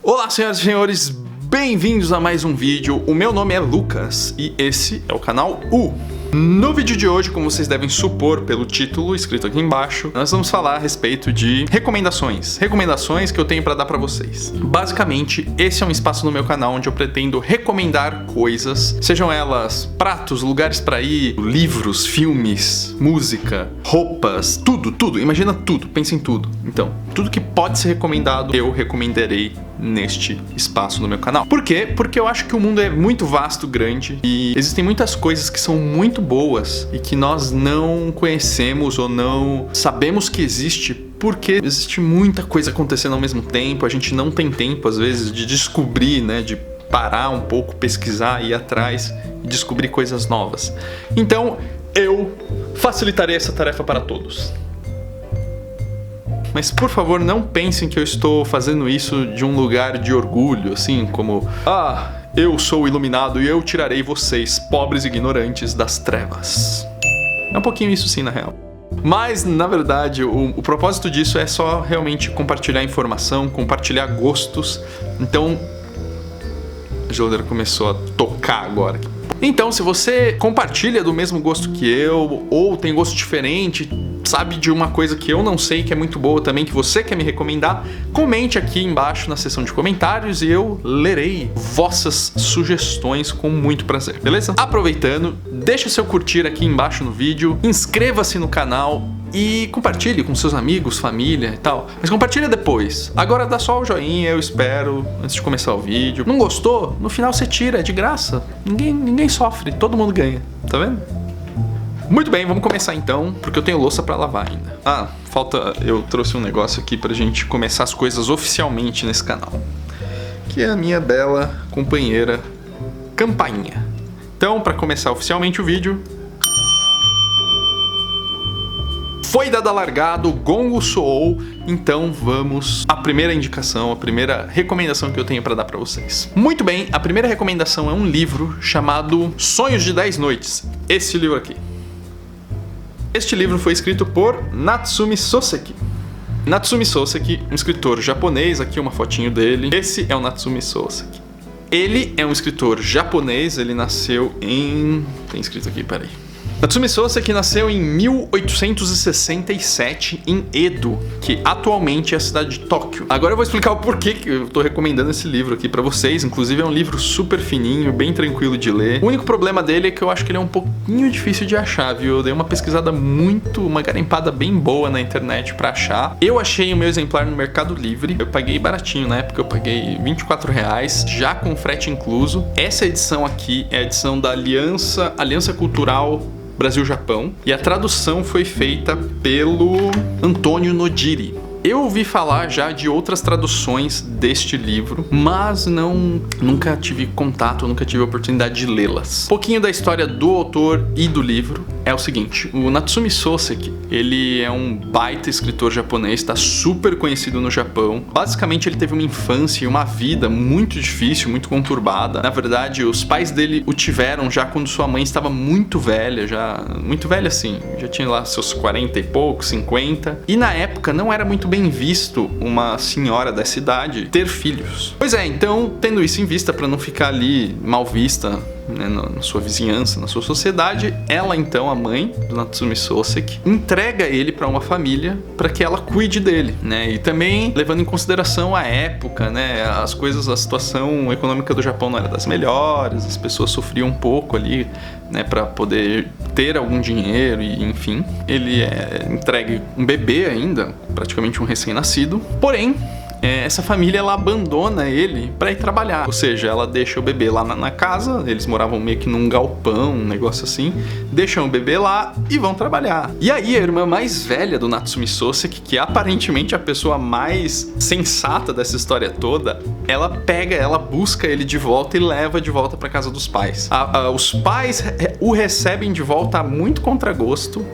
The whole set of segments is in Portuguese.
Olá, senhoras e senhores, bem-vindos a mais um vídeo. O meu nome é Lucas e esse é o canal U. No vídeo de hoje, como vocês devem supor pelo título escrito aqui embaixo, nós vamos falar a respeito de recomendações que eu tenho para dar para vocês. Basicamente, esse é um espaço no meu canal onde eu pretendo recomendar coisas, sejam elas pratos, lugares para ir, livros, filmes, música, roupas, tudo, imagina tudo, pensa em tudo. Então, tudo que pode ser recomendado, eu recomendarei neste espaço no meu canal. Por quê? Porque eu acho que o mundo é muito vasto, grande e existem muitas coisas que são muito boas e que nós não conhecemos ou não sabemos que existe porque existe muita coisa acontecendo ao mesmo tempo, a gente não tem tempo às vezes de descobrir, né, de parar um pouco, pesquisar, ir atrás e descobrir coisas novas. Então, eu facilitarei essa tarefa para todos. Mas por favor, não pensem que eu estou fazendo isso de um lugar de orgulho, assim como eu sou iluminado e eu tirarei vocês, pobres ignorantes, das trevas. É um pouquinho isso sim, na real. Mas, na verdade, o propósito disso é só realmente compartilhar informação, compartilhar gostos. Então, a geladeira começou a tocar agora. Então, se você compartilha do mesmo gosto que eu, ou tem gosto diferente, sabe de uma coisa que eu não sei, que é muito boa também, que você quer me recomendar, comente aqui embaixo na seção de comentários e eu lerei vossas sugestões com muito prazer, beleza? Aproveitando, deixa o seu curtir aqui embaixo no vídeo, inscreva-se no canal e compartilhe com seus amigos, família e tal. Mas compartilha depois. Agora dá só o joinha, eu espero, antes de começar o vídeo. Não gostou? No final você tira, é de graça. Ninguém sofre, todo mundo ganha, tá vendo? Muito bem, vamos começar então, porque eu tenho louça pra lavar ainda. Eu trouxe um negócio aqui pra gente começar as coisas oficialmente nesse canal, que é a minha bela companheira campainha. Então, pra começar oficialmente o vídeo, foi dada a largada, o gongo soou, então vamos à primeira indicação, a primeira recomendação que eu tenho pra dar pra vocês. Muito bem, a primeira recomendação é um livro chamado Sonhos de 10 Noites, esse livro aqui. Este livro foi escrito por Natsume Soseki. Natsume Soseki, um escritor japonês, aqui uma fotinho dele. Esse é o Natsume Soseki. Ele é um escritor japonês, ele nasceu em... tem escrito aqui, peraí. Natsume Soseki nasceu em 1867 em Edo, que atualmente é a cidade de Tóquio. Agora eu vou explicar o porquê que eu tô recomendando esse livro aqui pra vocês. Inclusive é um livro super fininho, bem tranquilo de ler. O único problema dele é que eu acho que ele é um pouquinho difícil de achar, viu? Eu dei uma pesquisada uma garimpada bem boa na internet pra achar. Eu achei o meu exemplar no Mercado Livre. Eu paguei baratinho, na época eu paguei R$24, já com frete incluso. Essa edição aqui é a edição da Aliança Cultural Brasil-Japão, e a tradução foi feita pelo Antônio Nodiri. Eu ouvi falar já de outras traduções deste livro, mas nunca tive contato, nunca tive a oportunidade de lê-las. Um pouquinho da história do autor e do livro é o seguinte: o Natsume Soseki, ele é um baita escritor japonês, está super conhecido no Japão. Basicamente ele teve uma infância e uma vida muito difícil, muito conturbada. Na verdade, os pais dele o tiveram já quando sua mãe estava muito velha, assim, já tinha lá seus 40 e poucos, 50. E na época não era muito bem visto uma senhora dessa idade ter filhos. Pois é, então, tendo isso em vista, para não ficar ali mal vista, né, na sua vizinhança, na sua sociedade, ela então, a mãe do Natsume Soseki, entrega ele para uma família para que ela cuide dele, né? E também levando em consideração a época, né? A situação econômica do Japão não era das melhores, as pessoas sofriam um pouco ali, né, para poder ter algum dinheiro e enfim. Ele é entregue um bebê ainda, praticamente um recém-nascido, porém essa família ela abandona ele para ir trabalhar, ou seja, ela deixa o bebê lá na casa, eles moravam meio que num galpão, um negócio assim, deixam o bebê lá e vão trabalhar. E aí a irmã mais velha do Natsume Soseki, que é aparentemente a pessoa mais sensata dessa história toda, ela busca ele de volta e leva de volta para casa dos pais. Os pais o recebem de volta a muito contragosto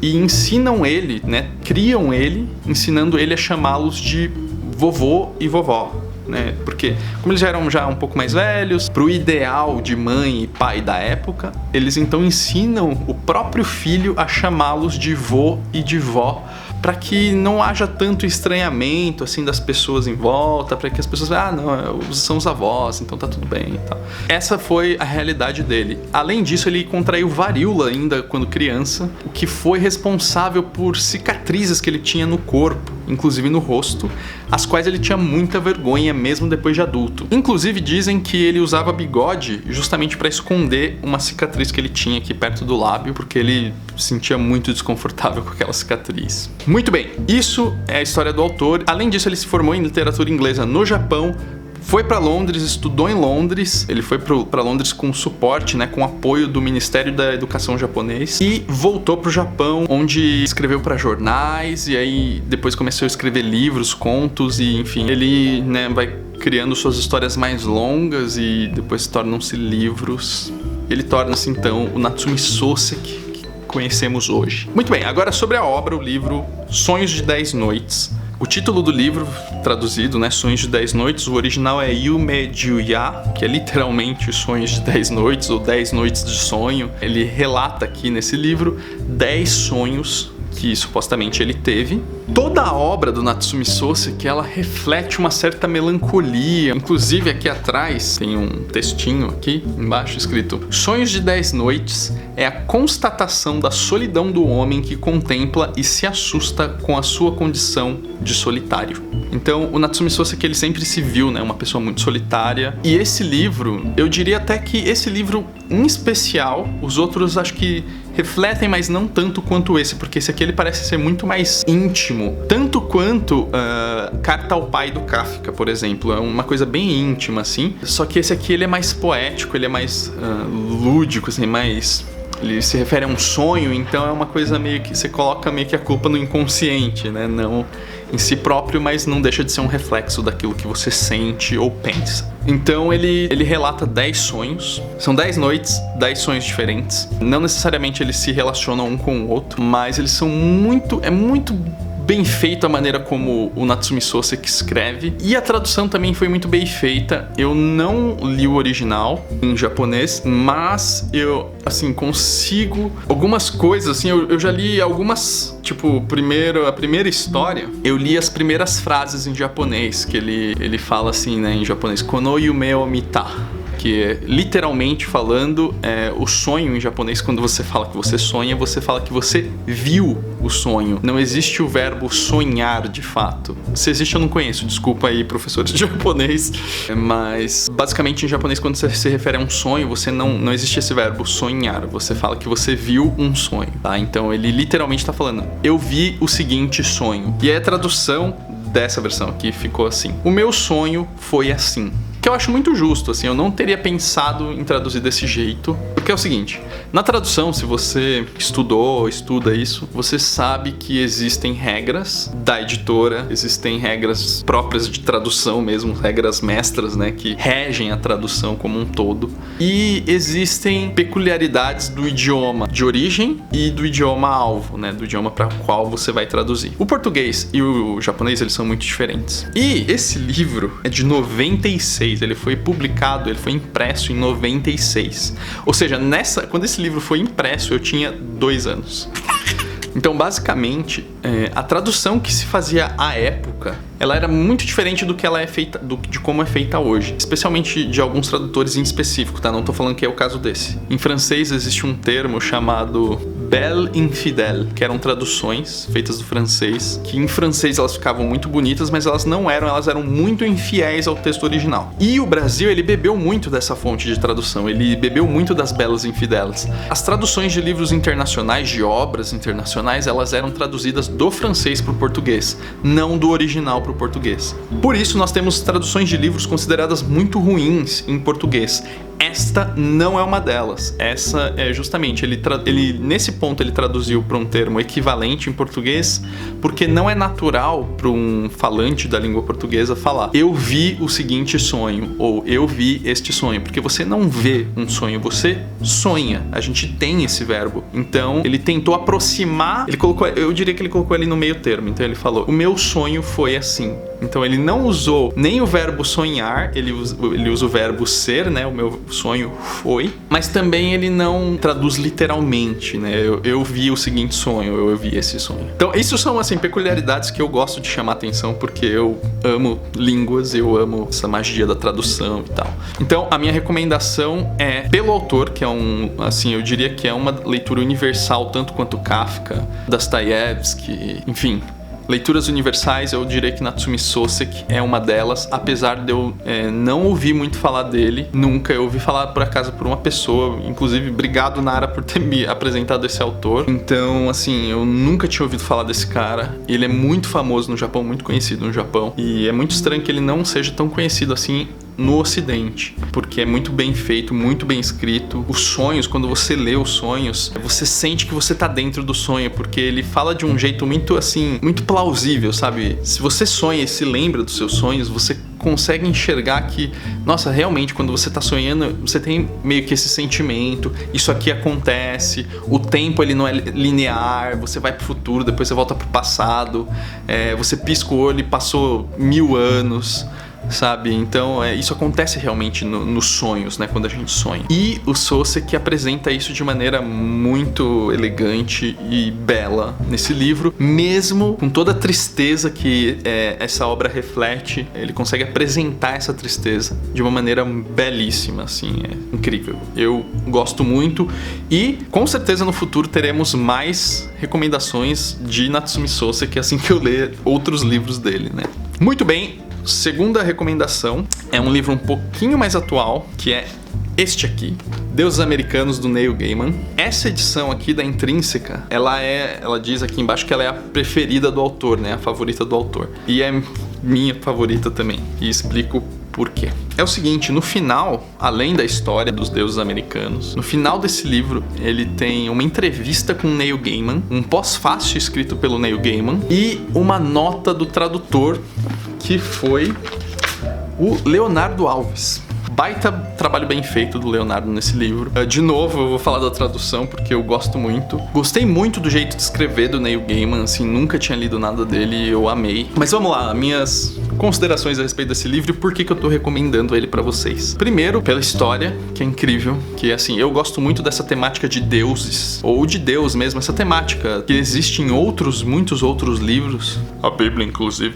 e ensinam ele, né, criam ele, ensinando ele a chamá-los de vovô e vovó, né? Porque como eles já eram um pouco mais velhos, pro ideal de mãe e pai da época, eles então ensinam o próprio filho a chamá-los de vô e de vó para que não haja tanto estranhamento assim das pessoas em volta, para que as pessoas não, são os avós, então tá tudo bem e tal. Essa foi a realidade dele. Além disso, ele contraiu varíola ainda quando criança, o que foi responsável por cicatrizes que ele tinha no corpo, inclusive no rosto, as quais ele tinha muita vergonha mesmo depois de adulto. Inclusive dizem que ele usava bigode justamente para esconder uma cicatriz que ele tinha aqui perto do lábio, porque ele se sentia muito desconfortável com aquela cicatriz. Muito bem, isso é a história do autor. Além disso, ele se formou em literatura inglesa no Japão, foi para Londres, estudou em Londres, ele foi para Londres com suporte, né, com apoio do Ministério da Educação japonês, e voltou para o Japão, onde escreveu para jornais, e aí depois começou a escrever livros, contos, e enfim, ele, né, vai criando suas histórias mais longas e depois tornam-se livros. Ele torna-se então o Natsume Soseki que conhecemos hoje. Muito bem, agora sobre a obra, o livro Sonhos de 10 Noites. O título do livro, traduzido, né, Sonhos de 10 Noites, o original é Yume Juya, que é literalmente os Sonhos de 10 Noites, ou 10 Noites de Sonho. Ele relata aqui nesse livro 10 sonhos que supostamente ele teve. Toda a obra do Natsume Soseki, ela reflete uma certa melancolia. Inclusive aqui atrás tem um textinho aqui embaixo escrito: Sonhos de 10 Noites é a constatação da solidão do homem que contempla e se assusta com a sua condição de solitário. Então o Natsume Soseki, ele sempre se viu, né, uma pessoa muito solitária. E esse livro, eu diria até que esse livro em especial, os outros acho que refletem, mas não tanto quanto esse, porque esse aqui ele parece ser muito mais íntimo, tanto quanto Carta ao Pai do Kafka, por exemplo. É uma coisa bem íntima, assim, só que esse aqui ele é mais poético, ele é mais lúdico, assim, mais... Ele se refere a um sonho, então é uma coisa meio que... Você coloca meio que a culpa no inconsciente, né? Não em si próprio, mas não deixa de ser um reflexo daquilo que você sente ou pensa. Então ele relata 10 sonhos. São 10 noites, 10 sonhos diferentes. Não necessariamente eles se relacionam um com o outro, mas eles são muito... É muito bem feito a maneira como o Natsume Soseki escreve, e a tradução também foi muito bem feita. Eu não li o original em japonês, mas eu, assim, consigo algumas coisas, assim, eu já li algumas, tipo, a primeira história, eu li as primeiras frases em japonês, que ele fala assim, né, em japonês, Kono yume o mita, que é, literalmente falando, o sonho em japonês, quando você fala que você sonha, você fala que você viu o sonho. Não existe o verbo sonhar, de fato. Se existe, eu não conheço, desculpa aí, professores de japonês, mas basicamente em japonês, quando você se refere a um sonho, você não existe esse verbo sonhar, você fala que você viu um sonho, tá? Então ele literalmente tá falando, eu vi o seguinte sonho. E aí a tradução dessa versão aqui ficou assim: o meu sonho foi assim. Que eu acho muito justo, assim, eu não teria pensado em traduzir desse jeito, porque é o seguinte, na tradução, se você estuda isso, você sabe que existem regras da editora, existem regras próprias de tradução mesmo, regras mestras, né, que regem a tradução como um todo, e existem peculiaridades do idioma de origem e do idioma alvo, né, do idioma para o qual você vai traduzir. O português e o japonês, eles são muito diferentes. E esse livro é de 96, ele foi publicado, ele foi impresso em 96. Ou seja, quando esse livro foi impresso, eu tinha 2 anos. Então, basicamente, a tradução que se fazia à época, ela era muito diferente do que ela é feita, de como é feita hoje. Especialmente de alguns tradutores em específico, tá? Não tô falando que é o caso desse. Em francês existe um termo chamado belle infidèle, que eram traduções feitas do francês, que em francês elas ficavam muito bonitas, mas elas eram muito infiéis ao texto original. E o Brasil, ele bebeu muito dessa fonte de tradução, ele bebeu muito das belles infidèles. As traduções de livros internacionais, de obras internacionais, elas eram traduzidas do francês para o português, não do original para o português. Por isso nós temos traduções de livros consideradas muito ruins em português. Esta não é uma delas. Essa é justamente, ele nesse ponto ele traduziu para um termo equivalente em português, porque não é natural para um falante da língua portuguesa falar eu vi o seguinte sonho, ou eu vi este sonho, porque você não vê um sonho, você sonha. A gente tem esse verbo. Então ele tentou aproximar, eu diria que ele colocou ali no meio termo. Então ele falou, o meu sonho foi assim. Então ele não usou nem o verbo sonhar, ele usa o verbo ser, né? O meu o sonho foi, mas também ele não traduz literalmente, né? Eu vi o seguinte sonho, eu vi esse sonho. Então, isso são, assim, peculiaridades que eu gosto de chamar atenção, porque eu amo línguas, eu amo essa magia da tradução e tal. Então, a minha recomendação é pelo autor, que é assim, eu diria que é uma leitura universal, tanto quanto Kafka, Dostoiévski, enfim... Leituras universais, eu diria que Natsumi Soseki é uma delas, apesar de eu não ouvir muito falar dele, nunca. Eu ouvi falar, por acaso, por uma pessoa, inclusive, obrigado, Nara, por ter me apresentado esse autor. Então, assim, eu nunca tinha ouvido falar desse cara. Ele é muito famoso no Japão, muito conhecido no Japão, e é muito estranho que ele não seja tão conhecido assim no Ocidente, porque é muito bem feito, muito bem escrito. Os sonhos, quando você lê os sonhos, você sente que você tá dentro do sonho, porque ele fala de um jeito muito, assim, muito plausível, sabe? Se você sonha e se lembra dos seus sonhos, você consegue enxergar que, nossa, realmente, quando você tá sonhando, você tem meio que esse sentimento, isso aqui acontece, o tempo ele não é linear, você vai pro futuro, depois você volta pro passado, você pisca o olho e passou 1000 anos, sabe? Então, isso acontece realmente nos sonhos, né? Quando a gente sonha. E o Soseki apresenta isso de maneira muito elegante e bela nesse livro, mesmo com toda a tristeza que essa obra reflete, ele consegue apresentar essa tristeza de uma maneira belíssima, assim, é incrível. Eu gosto muito e, com certeza, no futuro teremos mais recomendações de Natsumi Soseki assim que eu ler outros livros dele, né? Muito bem. Segunda recomendação é um livro um pouquinho mais atual, que é este aqui, Deuses Americanos, do Neil Gaiman. Essa edição aqui da Intrínseca, ela diz aqui embaixo que ela é a preferida do autor, né? A favorita do autor. E é minha favorita também. E explico por quê. É o seguinte, no final, além da história dos deuses americanos, no final desse livro, ele tem uma entrevista com Neil Gaiman, um pós-fácil escrito pelo Neil Gaiman e uma nota do tradutor, que foi o Leonardo Alves. Baita trabalho bem feito do Leonardo nesse livro. De novo, eu vou falar da tradução porque eu gosto muito. Gostei muito do jeito de escrever do Neil Gaiman, assim, nunca tinha lido nada dele e eu amei. Mas vamos lá, minhas considerações a respeito desse livro e por que eu tô recomendando ele pra vocês. Primeiro, pela história, que é incrível, que assim, eu gosto muito dessa temática de deuses, ou de Deus mesmo, essa temática que existe em muitos outros livros, a Bíblia inclusive.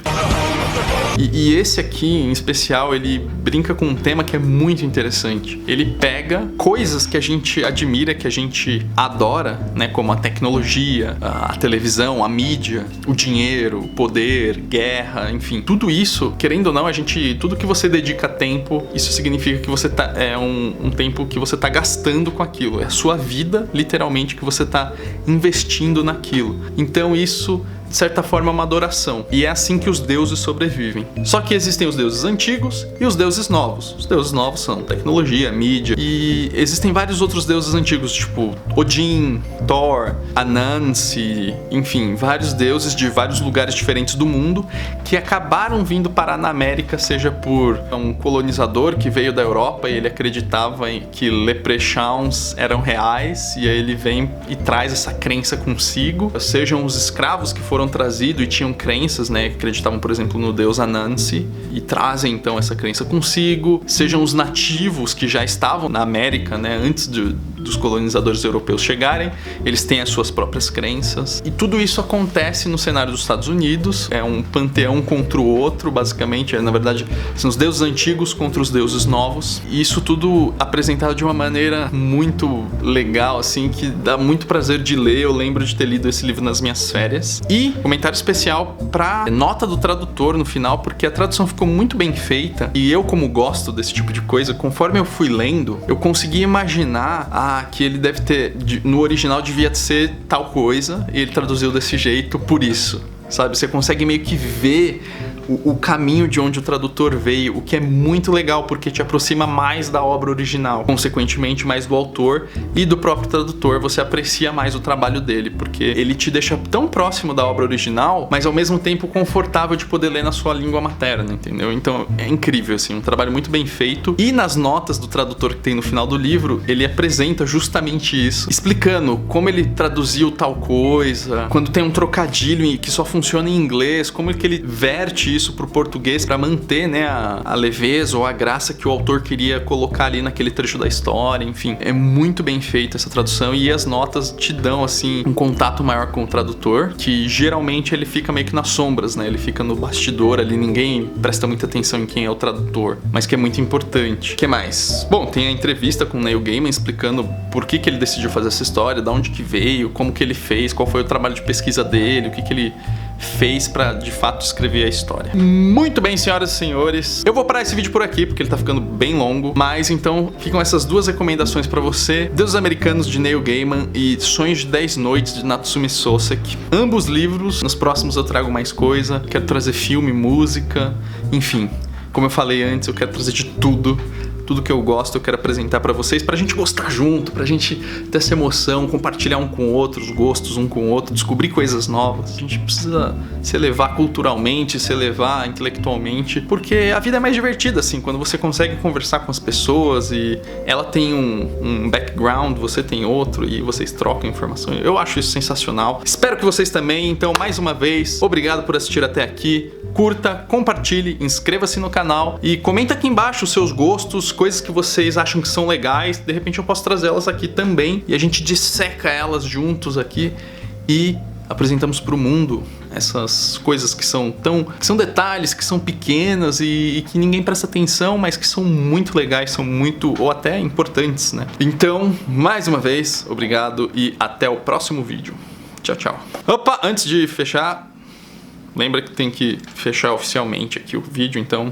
E esse aqui, em especial, ele brinca com um tema que é muito interessante. Ele pega coisas que a gente admira, que a gente adora, né? Como a tecnologia, a televisão, a mídia, o dinheiro, o poder, guerra, enfim. Tudo isso, querendo ou não, tudo que você dedica tempo, isso significa que você tá, um tempo que você tá gastando com aquilo. É a sua vida, literalmente, que você tá investindo naquilo. Então isso, de certa forma, é uma adoração. E é assim que os deuses sobrevivem. Só que existem os deuses antigos e os deuses novos. Os deuses novos são tecnologia, mídia. E existem vários outros deuses antigos, tipo Odin, Thor, Anansi, enfim, vários deuses de vários lugares diferentes do mundo que acabaram vindo parar na América, seja por um colonizador que veio da Europa e ele acreditava que leprechauns eram reais, e aí ele vem e traz essa crença consigo, sejam os escravos que foram trazidos e tinham crenças, né, que acreditavam, por exemplo, no deus Anansi e trazem então essa crença consigo, sejam os nativos que já estavam na América, né, antes dos colonizadores europeus chegarem, eles têm as suas próprias crenças, e tudo isso acontece no cenário dos Estados Unidos. É um panteão contra o outro, basicamente. Na verdade, são os deuses antigos contra os deuses novos, e isso tudo apresentado de uma maneira muito legal, assim, que dá muito prazer de ler. Eu lembro de ter lido esse livro nas minhas férias. E comentário especial pra nota do tradutor no final, porque a tradução ficou muito bem feita, e eu, como gosto desse tipo de coisa, conforme eu fui lendo, eu consegui imaginar que ele deve ter, no original devia ser tal coisa, e ele traduziu desse jeito por isso, sabe? Você consegue meio que ver o caminho de onde o tradutor veio, o que é muito legal, porque te aproxima mais da obra original, consequentemente mais do autor e do próprio tradutor. Você aprecia mais o trabalho dele, porque ele te deixa tão próximo da obra original, mas ao mesmo tempo confortável de poder ler na sua língua materna, entendeu? Então é incrível, assim, um trabalho muito bem feito. E nas notas do tradutor que tem no final do livro, ele apresenta justamente isso, explicando como ele traduziu tal coisa, quando tem um trocadilho que só funciona em inglês, como é que ele verte traduzir isso pro português pra manter, né, a leveza ou a graça que o autor queria colocar ali naquele trecho da história, enfim. É muito bem feita essa tradução e as notas te dão, assim, um contato maior com o tradutor, que geralmente ele fica meio que nas sombras, né? Ele fica no bastidor ali, ninguém presta muita atenção em quem é o tradutor, mas que é muito importante. O que mais? Bom, tem a entrevista com o Neil Gaiman explicando por que ele decidiu fazer essa história, de onde que veio, como que ele fez, qual foi o trabalho de pesquisa dele, o que ele fez pra de fato escrever a história. Muito bem, senhoras e senhores, eu vou parar esse vídeo por aqui porque ele tá ficando bem longo, mas então ficam essas duas recomendações pra você: Deuses Americanos de Neil Gaiman e Sonhos de 10 Noites de Natsume Soseki. Ambos livros. Nos próximos eu trago mais coisa, quero trazer filme, música, enfim, como eu falei antes, eu quero trazer de tudo que eu gosto, eu quero apresentar pra vocês, pra gente gostar junto, pra gente ter essa emoção, compartilhar um com o outro, os gostos um com o outro, descobrir coisas novas. A gente precisa se elevar culturalmente, se elevar intelectualmente, porque a vida é mais divertida assim, quando você consegue conversar com as pessoas e ela tem um background, você tem outro e vocês trocam informações. Eu acho isso sensacional. Espero que vocês também. Então, mais uma vez, obrigado por assistir até aqui. Curta, compartilhe, inscreva-se no canal e comenta aqui embaixo os seus gostos, coisas que vocês acham que são legais. De repente eu posso trazer elas aqui também e a gente disseca elas juntos aqui e apresentamos para o mundo essas coisas que são detalhes, que são pequenas e que ninguém presta atenção, mas que são muito legais, são muito, ou até importantes, né? Então, mais uma vez, obrigado e até o próximo vídeo. Tchau, tchau. Opa, antes de fechar, lembra que tem que fechar oficialmente aqui o vídeo, então